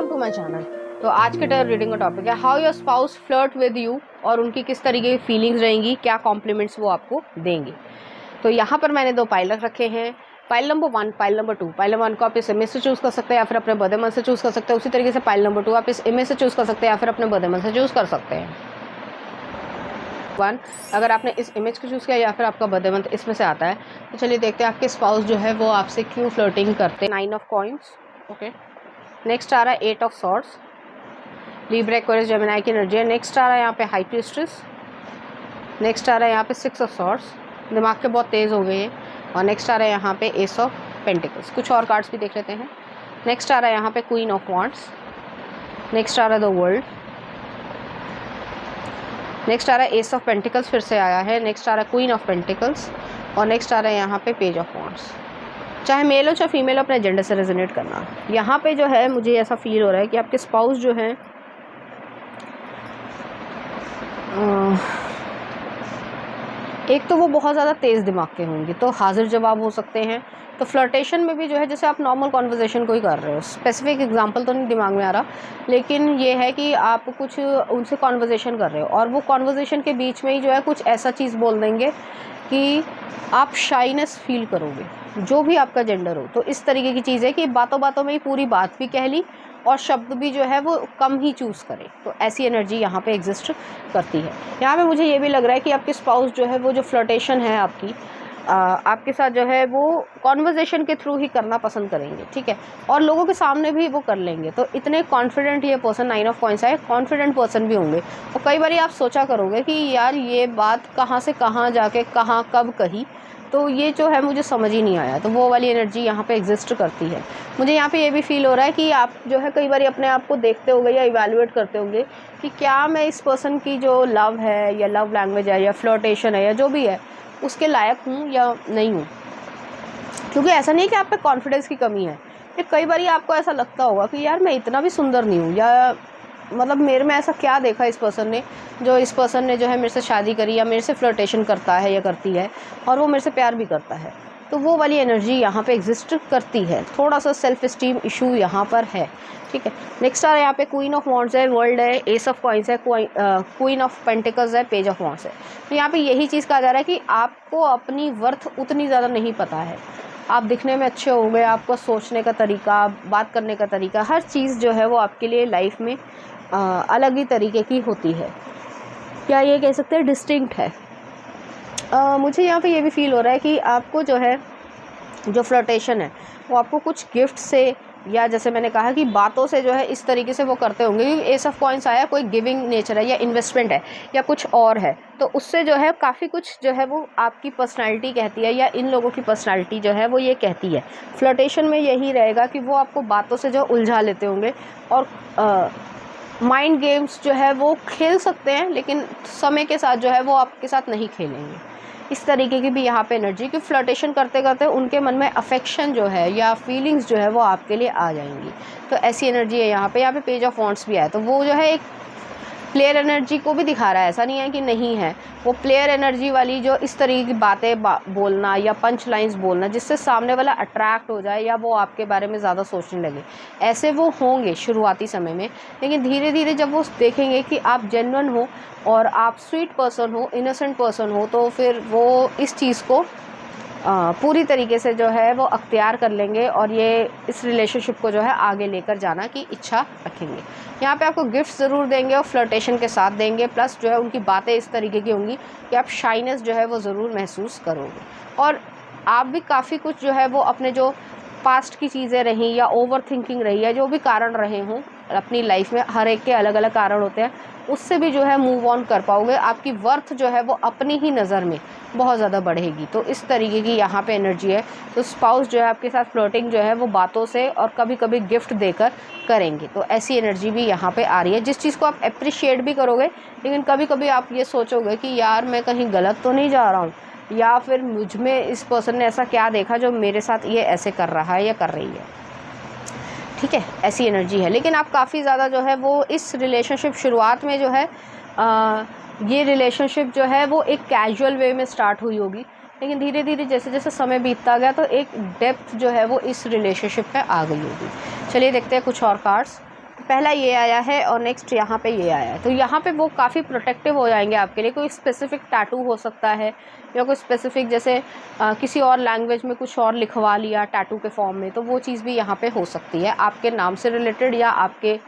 Welcome to my channel. तो आज के टाइम रीडिंग का टॉपिक है how your spouse flirt with you, और उनकी किस तरीके की फीलिंग्स रहेंगी, क्या कॉम्प्लीमेंट्स वो आपको देंगे। तो यहाँ पर मैंने दो पाइल रख रखे हैं, pile number 1, pile number 2। Pile number 1 को आप इस इमेज से चूज़ कर सकते हैं या फिर अपने बर्थडे मंथ से चूज़ कर सकते हैं। उसी तरीके से पाइल नंबर 2 आप इस इमेज से चूज़ कर सकते हैं या फिर अपने बर्थडे मंथ से चूज़ कर सकते हैं। 1 अगर आपने इस इमेज को चूज़ किया या फिर आपका बर्थडे मंथ इसमें से आता है, तो चलिए देखते हैं आपके स्पाउस जो है वो आपसे क्यों फ्लर्टिंग करते हैं। 9 ऑफ कॉइन्स, ओके। नेक्स्ट आ रहा है 8 of swords, Libra Aquarius Gemini की एनर्जी है। नेक्स्ट आ रहा है यहाँ पे हाई प्रीस्टेस। नेक्स्ट आ रहा है यहाँ पे 6 ऑफ सॉर्ड्स, दिमाग के बहुत तेज़ हो गए हैं। और नेक्स्ट आ रहा है यहाँ पे एस ऑफ पेंटिकल्स। कुछ और कार्ड्स भी देख लेते हैं। नेक्स्ट आ रहा है यहाँ पे क्वीन ऑफ वॉन्ड्स। नेक्स्ट आ रहा है द वर्ल्ड। नेक्स्ट आ रहा है एस ऑफ पेंटिकल्स, फिर से आया है। नेक्स्ट आ रहा है क्वीन ऑफ पेंटिकल्स। और नेक्स्ट आ रहा है यहाँ पे पेज ऑफ वॉन्ड्स। चाहे मेल हो चाहे फीमेल हो, अपने एजेंडे से रेजोनेट करना। यहाँ पे जो है मुझे ऐसा फील हो रहा है कि आपके स्पाउस जो है एक तो वो बहुत ज़्यादा तेज़ दिमाग के होंगे, तो हाजिर जवाब हो सकते हैं। तो फ्लर्टेशन में भी जो है जैसे आप नॉर्मल कॉन्वर्जेशन को ही कर रहे हो, स्पेसिफिक एग्जांपल तो नहीं दिमाग में आ रहा, लेकिन ये है कि आप कुछ उनसे कॉन्वर्जेशन कर रहे हो और वो कॉन्वर्जेशन के बीच में ही जो है कुछ ऐसा चीज़ बोल देंगे कि आप शाइनेस फील करोगे, जो भी आपका जेंडर हो। तो इस तरीके की चीज़ है कि बातों बातों में ही पूरी बात भी कह ली और शब्द भी जो है वो कम ही चूज़ करें। तो ऐसी एनर्जी यहाँ पे एग्जिस्ट करती है। यहाँ पे मुझे ये भी लग रहा है कि आपके स्पाउस जो है वो जो फ्लर्टेशन है आपकी आपके साथ जो है वो कॉन्वर्जेशन के थ्रू ही करना पसंद करेंगे, ठीक है। और लोगों के सामने भी वो कर लेंगे। तो इतने कॉन्फिडेंट ये पर्सन, 9 ऑफ कॉइन्स है, कॉन्फिडेंट पर्सन भी होंगे। और कई बार आप सोचा करोगे कि यार ये बात कहाँ से कहाँ जाके कहाँ कब कही, तो ये जो है मुझे समझ ही नहीं आया। तो वो वाली एनर्जी यहाँ पे एग्जिस्ट करती है। मुझे यहाँ पे ये भी फील हो रहा है कि आप जो है कई बार अपने आप को देखते होंगे या इवैल्यूएट करते होंगे कि क्या मैं इस पर्सन की जो लव है या लव लैंग्वेज है या फ्लर्टेशन है या जो भी है उसके लायक हूँ या नहीं हूँ। क्योंकि ऐसा नहीं है कि आप पे कॉन्फिडेंस की कमी है, ये कई बार आपको ऐसा लगता होगा कि यार मैं इतना भी सुंदर नहीं हूँ, या मतलब मेरे में ऐसा क्या देखा इस पर्सन ने, जो इस पर्सन ने जो है मेरे से शादी करी या मेरे से फ्लर्टेशन करता है या करती है और वो मेरे से प्यार भी करता है। तो वो वाली एनर्जी यहाँ पे एग्जिस्ट करती है। थोड़ा सा सेल्फ इस्टीम इशू यहाँ पर है, ठीक है। नेक्स्ट आ रहा है यहाँ पे क्वीन ऑफ वॉन्ड्स है, वर्ल्ड है, एस ऑफ कॉइन्स है, क्वीन ऑफ पेंटिकल्स है, पेज ऑफ वॉन्ड्स है। तो यहाँ पे यही चीज़ कहा जा रहा है कि आपको अपनी वर्थ उतनी ज़्यादा नहीं पता है। आप दिखने में अच्छे हो गए, आपका सोचने का तरीका, बात करने का तरीका, हर चीज़ जो है वो आपके लिए लाइफ में अलग ही तरीके की होती है, क्या ये कह सकते हैं डिस्टिंक्ट है। मुझे यहाँ पे ये भी फील हो रहा है कि आपको जो है जो फ्लर्टेशन है वो आपको कुछ गिफ्ट से या जैसे मैंने कहा कि बातों से जो है इस तरीके से वो करते होंगे। एस ऑफ कॉइन्स आया, कोई गिविंग नेचर है या इन्वेस्टमेंट है या कुछ और है, तो उससे जो है काफ़ी कुछ जो है वो आपकी पर्सनालिटी कहती है या इन लोगों की पर्सनालिटी जो है वो ये कहती है। फ्लर्टेशन में यही रहेगा कि वो आपको बातों से जो उलझा लेते होंगे और माइंड गेम्स जो है वो खेल सकते हैं, लेकिन समय के साथ जो है वो आपके साथ नहीं खेलेंगे। इस तरीके की भी यहाँ पे एनर्जी कि फ्लर्टेशन करते करते उनके मन में अफेक्शन जो है या फीलिंग्स जो है वो आपके लिए आ जाएंगी। तो ऐसी एनर्जी है यहाँ पे। यहाँ पे पेज ऑफ वॉन्ड्स भी आया, तो वो जो है एक प्लेयर एनर्जी को भी दिखा रहा है, ऐसा नहीं है कि नहीं है। वो प्लेयर एनर्जी वाली जो इस तरीके की बातें बोलना या पंच लाइन्स बोलना जिससे सामने वाला अट्रैक्ट हो जाए या वो आपके बारे में ज़्यादा सोचने लगे, ऐसे वो होंगे शुरुआती समय में। लेकिन धीरे धीरे जब वो देखेंगे कि आप जेन्युइन हो और आप स्वीट पर्सन हो, इनोसेंट पर्सन हो, तो फिर वो इस चीज़ को पूरी तरीके से जो है वो अख्तियार कर लेंगे और ये इस रिलेशनशिप को जो है आगे लेकर जाना की इच्छा रखेंगे। यहाँ पे आपको गिफ्ट ज़रूर देंगे और फ्लर्टेशन के साथ देंगे, प्लस जो है उनकी बातें इस तरीके की होंगी कि आप शाइनेस जो है वो ज़रूर महसूस करोगे। और आप भी काफ़ी कुछ जो है वो अपने जो पास्ट की चीज़ें रहीं या ओवर थिंकिंग रही है, जो भी कारण रहे हों अपनी लाइफ में, हर एक के अलग अलग कारण होते हैं, उससे भी जो है मूव ऑन कर पाओगे। आपकी वर्थ जो है वो अपनी ही नज़र में बहुत ज़्यादा बढ़ेगी। तो इस तरीके की यहाँ पे एनर्जी है। तो स्पाउस जो है आपके साथ फ्लर्टिंग जो है वो बातों से और कभी कभी गिफ्ट देकर करेंगे। तो ऐसी एनर्जी भी यहाँ पे आ रही है, जिस चीज़ को आप अप्रिशिएट भी करोगे, लेकिन कभी कभी आप ये सोचोगे कि यार मैं कहीं गलत तो नहीं जा रहा हूँ, या फिर मुझ में इस पर्सन ने ऐसा क्या देखा जो मेरे साथ ये ऐसे कर रहा है या कर रही है, ठीक है। ऐसी एनर्जी है। लेकिन आप काफ़ी ज़्यादा जो है वो इस रिलेशनशिप शुरुआत में जो है ये रिलेशनशिप जो है वो एक कैजुअल वे में स्टार्ट हुई होगी, लेकिन धीरे धीरे जैसे जैसे समय बीतता गया तो एक डेप्थ जो है वो इस रिलेशनशिप में आ गई होगी। चलिए देखते हैं कुछ और कार्ड्स। पहला ये आया है और नेक्स्ट यहाँ पे ये आया है। तो यहाँ पे वो काफ़ी प्रोटेक्टिव हो जाएंगे आपके लिए। कोई स्पेसिफिक टैटू हो सकता है या कोई स्पेसिफिक जैसे किसी और लैंग्वेज में कुछ और लिखवा लिया टैटू के फॉर्म में, तो वो चीज़ भी यहाँ पे हो सकती है आपके नाम से रिलेटेड या आपके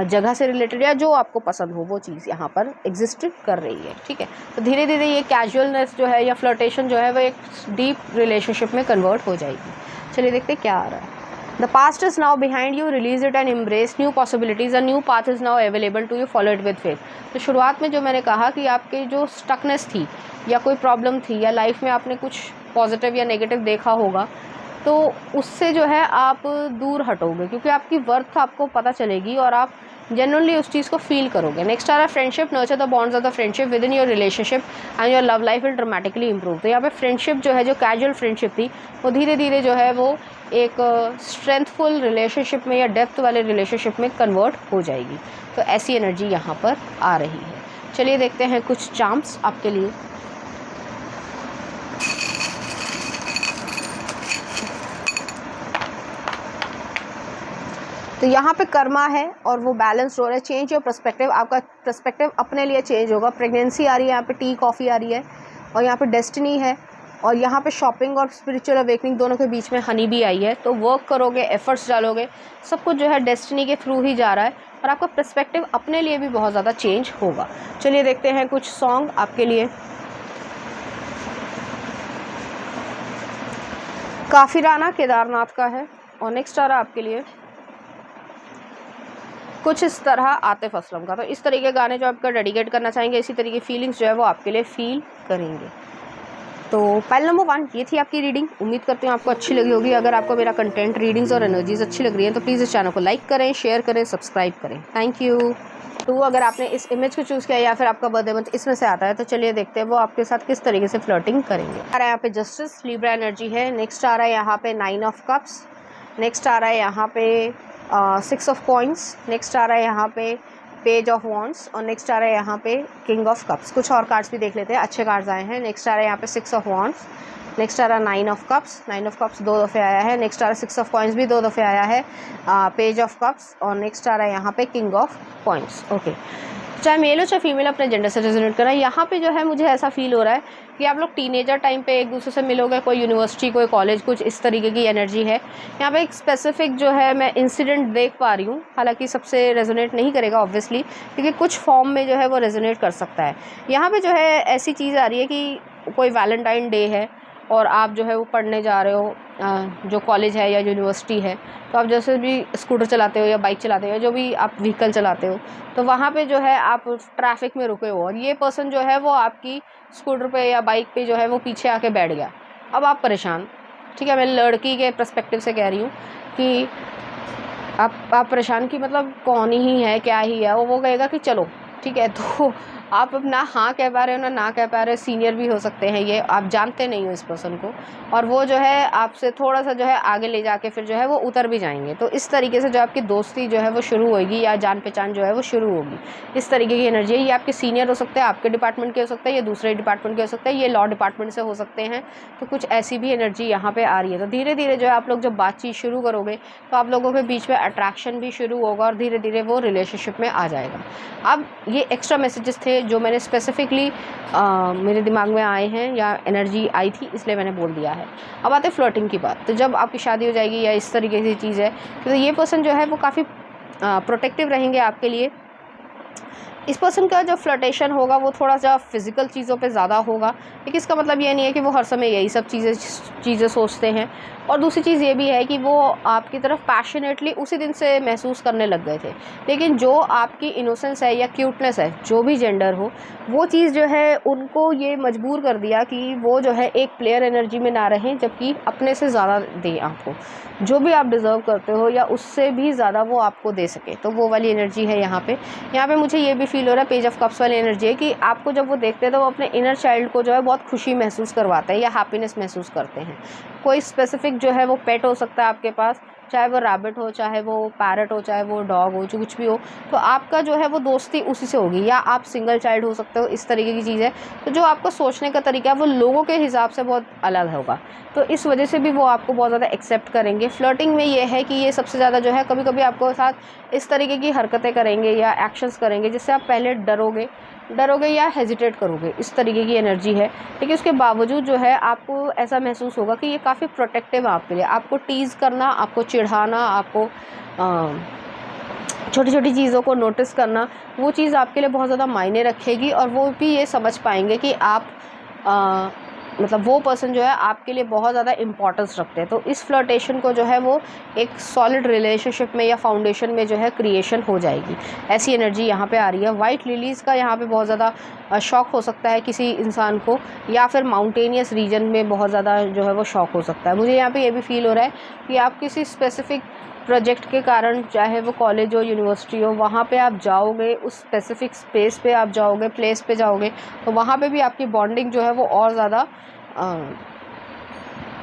जगह से रिलेटेड या जो आपको पसंद हो वो चीज़ यहाँ पर एग्जिस्ट कर रही है। ठीक है, तो धीरे धीरे ये कैजुअलनेस जो है या फ्लर्टेशन जो है वो एक डीप रिलेशनशिप में कन्वर्ट हो जाएगी। चलिए देखते क्या आ रहा है। The past is now behind you, release it and embrace new possibilities. A new path is now available to you, follow it with faith. तो शुरुआत में जो मैंने कहा कि आपके जो स्टकनेस थी या कोई प्रॉब्लम थी या लाइफ में आपने कुछ पॉजिटिव या नेगेटिव देखा होगा, तो उससे जो है आप दूर हटोगे क्योंकि आपकी वर्थ आपको पता चलेगी और आप जेन्युइनली उस चीज़ को फील करोगे। नेक्स्ट आ रहा है friendship, nurture the bonds of the friendship with in your relationship and your love life will dramatically improve. तो यहाँ पे फ्रेंडशिप जो है, जो कैजुअल फ्रेंडशिप थी, वो धीरे धीरे जो है वो एक स्ट्रेंथफुल रिलेशनशिप में या डेप्थ वाले रिलेशनशिप में कन्वर्ट हो जाएगी। तो ऐसी एनर्जी यहाँ पर आ रही है। चलिए देखते हैं कुछ चार्म्स आपके लिए। तो यहाँ पे कर्मा है और वो बैलेंस हो रहा है। चेंज योर पर्सपेक्टिव, आपका पर्सपेक्टिव अपने लिए चेंज होगा। प्रेगनेंसी आ रही है, यहाँ पे टी कॉफ़ी आ रही है और यहाँ पे डेस्टिनी है और यहाँ पे शॉपिंग और स्पिरिचुअल अवेकनिंग दोनों के बीच में हनी भी आई है। तो वर्क करोगे, एफर्ट्स डालोगे, सब कुछ जो है डेस्टिनी के थ्रू ही जा रहा है और आपका पर्सपेक्टिव अपने लिए भी बहुत ज़्यादा चेंज होगा। चलिए देखते हैं कुछ सॉन्ग आपके लिए। काफिराना केदारनाथ का है और नेक्स्ट आ रहा आपके लिए कुछ इस तरह आतिफ असलम का। तो इस तरीके के गाने जो आपका डेडिकेट करना चाहेंगे, इसी तरीके की फीलिंग्स जो है वो आपके लिए फील करेंगे। तो पाइल नंबर 1 ये थी आपकी रीडिंग। उम्मीद करती हूँ आपको अच्छी लगी होगी। अगर आपको मेरा कंटेंट, रीडिंग्स और एनर्जीज अच्छी लग रही है तो प्लीज़ इस चैनल को लाइक करें, शेयर करें, सब्सक्राइब करें। Thank you. तो अगर आपने इस इमेज को चूज़ किया या फिर आपका बर्थडे मंथ इसमें से आता है तो चलिए देखते हैं वो आपके साथ किस तरीके से फ्लर्टिंग करेंगे। आ रहा है यहाँ पे जस्टिस, लिब्रा एनर्जी है। नेक्स्ट आ रहा है यहाँ पे 9 ऑफ कप्स। नेक्स्ट आ रहा है यहाँ पे 6 ऑफ कॉइन्स। नेक्स्ट आ रहा है यहाँ पे पेज ऑफ वॉन्ड्स और नेक्स्ट आ रहा है यहाँ पे किंग ऑफ कप्स। कुछ और कार्ड्स भी देख लेते हैं, अच्छे कार्ड्स आए हैं। नेक्स्ट आ रहा है यहाँ पे 6 ऑफ वॉन्ड्स। नेक्स्ट आ रहा है 9 ऑफ कप्स। 9 ऑफ कप्स 2 दफ़े आया है। नेक्स्ट आ रहा है 6 ऑफ कॉइन्स भी 2 दफ़े आया है। पेज ऑफ कप्स और नेक्स्ट आ रहा है यहाँ पे किंग ऑफ कॉइन्स। ओके, चाहे मेल हो चाहे फीमेल अपने जेंडर से रेजोनेट करें। यहाँ पे जो है मुझे ऐसा फील हो रहा है कि आप लोग टीनेजर टाइम पे एक दूसरे से मिलोगे, कोई यूनिवर्सिटी, कोई कॉलेज, कुछ इस तरीके की एनर्जी है। यहाँ पे एक स्पेसिफिक जो है मैं इंसिडेंट देख पा रही हूँ, हालांकि सबसे रेजोनेट नहीं करेगा ऑब्वियसली, क्योंकि कुछ फॉर्म में जो है वो रेजोनेट कर सकता है। यहाँ पे जो है ऐसी चीज़ आ रही है कि कोई वैलेंटाइन डे है और आप जो है वो पढ़ने जा रहे हो, जो कॉलेज है या यूनिवर्सिटी है, तो आप जैसे भी स्कूटर चलाते हो या बाइक चलाते हो, जो भी आप व्हीकल चलाते हो, तो वहाँ पे जो है आप ट्रैफिक में रुके हो और ये पर्सन जो है वो आपकी स्कूटर पे या बाइक पे जो है वो पीछे आके बैठ गया। अब आप परेशान, ठीक है, मैं लड़की के पर्सपेक्टिव से कह रही हूँ कि आप परेशान कि मतलब कौन ही है, क्या ही है। वो कहेगा कि चलो ठीक है, तो आप अब ना हाँ कह पा रहे हो ना कह पा रहे हो। सीनियर भी हो सकते हैं ये, आप जानते नहीं हो इस पर्सन को, और वो जो है आपसे थोड़ा सा जो है आगे ले जाके फिर जो है वो उतर भी जाएंगे। तो इस तरीके से जो आपकी दोस्ती जो है वो शुरू होगी या जान पहचान जो है वो शुरू होगी। इस तरीके की एनर्जी है। ये आपके सीनियर हो सकते हैं, आपके डिपार्टमेंट के हो सकते हैं, ये दूसरे डिपार्टमेंट के हो सकते हैं, ये लॉ डिपार्टमेंट से हो सकते हैं। तो कुछ ऐसी भी एनर्जी यहाँ पर आ रही है। तो धीरे धीरे जो है आप लोग जब बातचीत शुरू करोगे तो आप लोगों के बीच में अट्रैक्शन भी शुरू होगा और धीरे धीरे वो रिलेशनशिप में आ जाएगा। अब ये एक्स्ट्रा मैसेजेस थे जो मैंने स्पेसिफिकली मेरे दिमाग में आए हैं या एनर्जी आई थी, इसलिए मैंने बोल दिया है। अब आते फ्लर्टिंग की बात। तो जब आपकी शादी हो जाएगी या इस तरीके की चीज़ है तो ये पर्सन जो है वो काफ़ी प्रोटेक्टिव रहेंगे आपके लिए। इस पर्सन का जो फ्लर्टेशन होगा वो थोड़ा सा फिजिकल चीज़ों पे ज़्यादा होगा, लेकिन इसका मतलब ये नहीं है कि वो हर समय यही सब चीज़ें सोचते हैं। और दूसरी चीज़ ये भी है कि वो आपकी तरफ पैशनेटली उसी दिन से महसूस करने लग गए थे, लेकिन जो आपकी इनोसेंस है या क्यूटनेस है, जो भी जेंडर हो, वो चीज़ जो है उनको ये मजबूर कर दिया कि वो जो है एक प्लेयर एनर्जी में ना रहें, जबकि अपने से ज़्यादा दें आपको, जो भी आप डिज़र्व करते हो या उससे भी ज़्यादा वो आपको दे सके। तो वो वाली एनर्जी है यहाँ पे मुझे ये भी फील हो रहा है, पेज ऑफ कप्स वाली एनर्जी है कि आपको जब वो देखते हैं तो वो अपने इनर चाइल्ड को जो है बहुत खुशी महसूस करवाते हैं या हैप्पीनेस महसूस करते हैं। कोई स्पेसिफिक जो है वो पेट हो सकता है आपके पास, चाहे वो रैबिट हो, चाहे वो पैरट हो, चाहे वो डॉग हो, जो कुछ भी हो, तो आपका जो है वो दोस्ती उसी से होगी। या आप सिंगल चाइल्ड हो सकते हो, इस तरीके की चीज़ है। तो जो आपका सोचने का तरीका है वो लोगों के हिसाब से बहुत अलग होगा, तो इस वजह से भी वो आपको बहुत ज़्यादा एक्सेप्ट करेंगे। फ्लर्टिंग में ये है कि ये सबसे ज़्यादा जो है कभी कभी आपको साथ इस तरीके की हरकतें करेंगे या एक्शंस करेंगे जिससे आप पहले डरोगे या हेजिटेट करोगे, इस तरीके की एनर्जी है। लेकिन उसके बावजूद जो है आपको ऐसा महसूस होगा कि ये काफ़ी प्रोटेक्टिव है आपके लिए। आपको टीज़ करना, आपको चिढ़ाना, आपको छोटी छोटी चीज़ों को नोटिस करना, वो चीज़ आपके लिए बहुत ज़्यादा मायने रखेगी। और वो भी ये समझ पाएंगे कि आप मतलब वो पर्सन जो है आपके लिए बहुत ज़्यादा इम्पोर्टेंस रखते हैं। तो इस फ्लर्टेशन को जो है वो एक सॉलिड रिलेशनशिप में या फाउंडेशन में जो है क्रिएशन हो जाएगी, ऐसी एनर्जी यहाँ पे आ रही है। वाइट लिलीज़ का यहाँ पे बहुत ज़्यादा शौक हो सकता है किसी इंसान को, या फिर माउंटेनियस रीजन में बहुत ज़्यादा जो है वो शौक हो सकता है। मुझे यहाँ पे ये भी फील हो रहा है कि आप किसी स्पेसिफिक प्रोजेक्ट के कारण, चाहे वो कॉलेज हो, यूनिवर्सिटी हो, वहाँ पे आप जाओगे, उस स्पेसिफिक स्पेस पे आप जाओगे, प्लेस पे जाओगे, तो वहाँ पे भी आपकी बॉन्डिंग जो है वो और ज़्यादा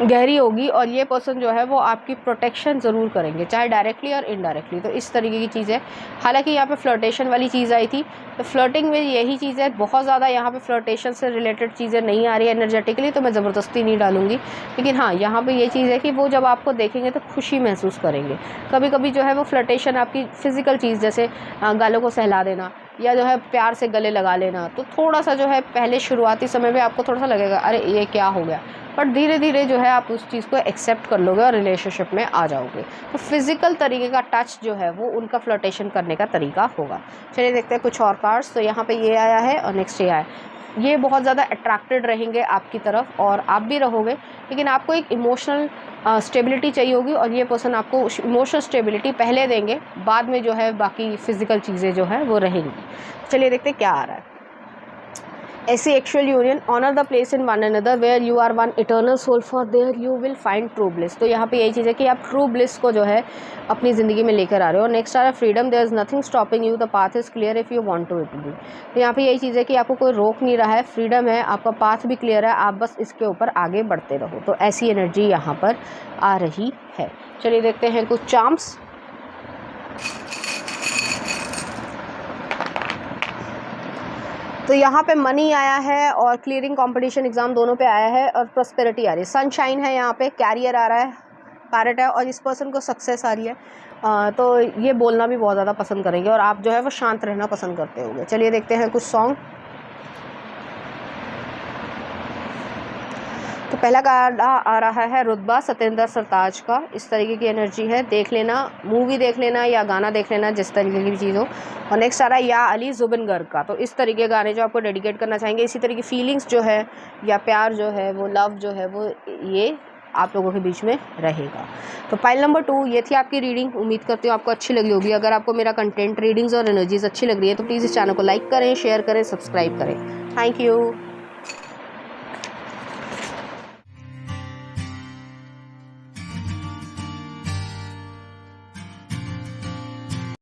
गहरी होगी। और ये पर्सन जो है वो आपकी प्रोटेक्शन ज़रूर करेंगे, चाहे डायरेक्टली और इनडायरेक्टली। तो इस तरीके की चीज़ है। हालांकि यहाँ पे फ्लर्टेशन वाली चीज़ आई थी, तो फ्लर्टिंग में यही चीज़ है। बहुत ज़्यादा यहाँ पे फ्लर्टेशन से रिलेटेड चीज़ें नहीं आ रही है एनर्जेटिकली, तो मैं ज़बरदस्ती नहीं डालूंगी। लेकिन हाँ, यहाँ पे ये चीज़ है कि वो जब आपको देखेंगे तो खुशी महसूस करेंगे। कभी कभी जो है वो फ्लर्टेशन आपकी फ़िज़िकल चीज़, जैसे गालों को सहला देना या जो है प्यार से गले लगा लेना, तो थोड़ा सा जो है पहले शुरुआती समय में आपको थोड़ा सा लगेगा अरे ये क्या हो गया, पर धीरे धीरे जो है आप उस चीज़ को एक्सेप्ट कर लोगे और रिलेशनशिप में आ जाओगे। तो फिज़िकल तरीके का टच जो है वो उनका फ्लर्टेशन करने का तरीका होगा। चलिए देखते हैं कुछ और कार्ड्स। तो यहाँ पे ये आया है और नेक्स्ट ये आया है। ये बहुत ज़्यादा अट्रैक्टेड रहेंगे आपकी तरफ और आप भी रहोगे, लेकिन आपको एक इमोशनल स्टेबिलिटी चाहिए होगी, और ये पर्सन आपको इमोशनल स्टेबिलिटी पहले देंगे, बाद में जो है बाकी फ़िज़िकल चीज़ें जो है वो रहेंगी। चलिए देखते हैं क्या आ रहा है। ऐसी actual union, honour the place in one another where you are one eternal soul, for there you will find true bliss. तो यहाँ पे यही चीज़ है कि आप ट्रू ब्लिस को जो है अपनी ज़िंदगी में लेकर आ रहे हो। नेक्स्ट आ रहा है freedom, there is nothing stopping you, the path is clear if you want to it be. तो यहाँ पे यही चीज़ है कि आपको कोई रोक नहीं रहा है, फ्रीडम है, आपका पाथ भी क्लियर है, आप बस इसके ऊपर आगे बढ़ते रहो। तो ऐसी एनर्जी यहाँ पर आ रही है। चलिए देखते हैं कुछ चार्म्स। तो यहाँ पे मनी आया है और क्लियरिंग कंपटीशन एग्ज़ाम दोनों पे आया है, और प्रॉस्पेरिटी आ रही है, सनशाइन है, यहाँ पे कैरियर आ रहा है, पैरेट है, और इस पर्सन को सक्सेस आ रही है। तो ये बोलना भी बहुत ज़्यादा पसंद करेंगे और आप जो है वो शांत रहना पसंद करते होंगे। चलिए देखते हैं कुछ सॉन्ग। तो पहला कार्ड आ रहा है रुतबा, सतेंद्र सरताज का। इस तरीके की एनर्जी है, देख लेना, मूवी देख लेना या गाना देख लेना, जिस तरीके की भी चीज़ हो। और नेक्स्ट आ रहा है या अली जुबिन गर्ग का। तो इस तरीके के गाने जो आपको डेडिकेट करना चाहेंगे, इसी तरह की फीलिंग्स जो है या प्यार जो है वो, लव जो है वो, ये आप लोगों के बीच में रहेगा। तो पाइल नंबर 2 ये थी आपकी रीडिंग। उम्मीद करती हूँ आपको अच्छी लगी होगी। अगर आपको मेरा कंटेंट, रीडिंग्स और एनर्जीज अच्छी लग रही है तो प्लीज़ इस चैनल को लाइक करें, शेयर करें, सब्सक्राइब करें। Thank you.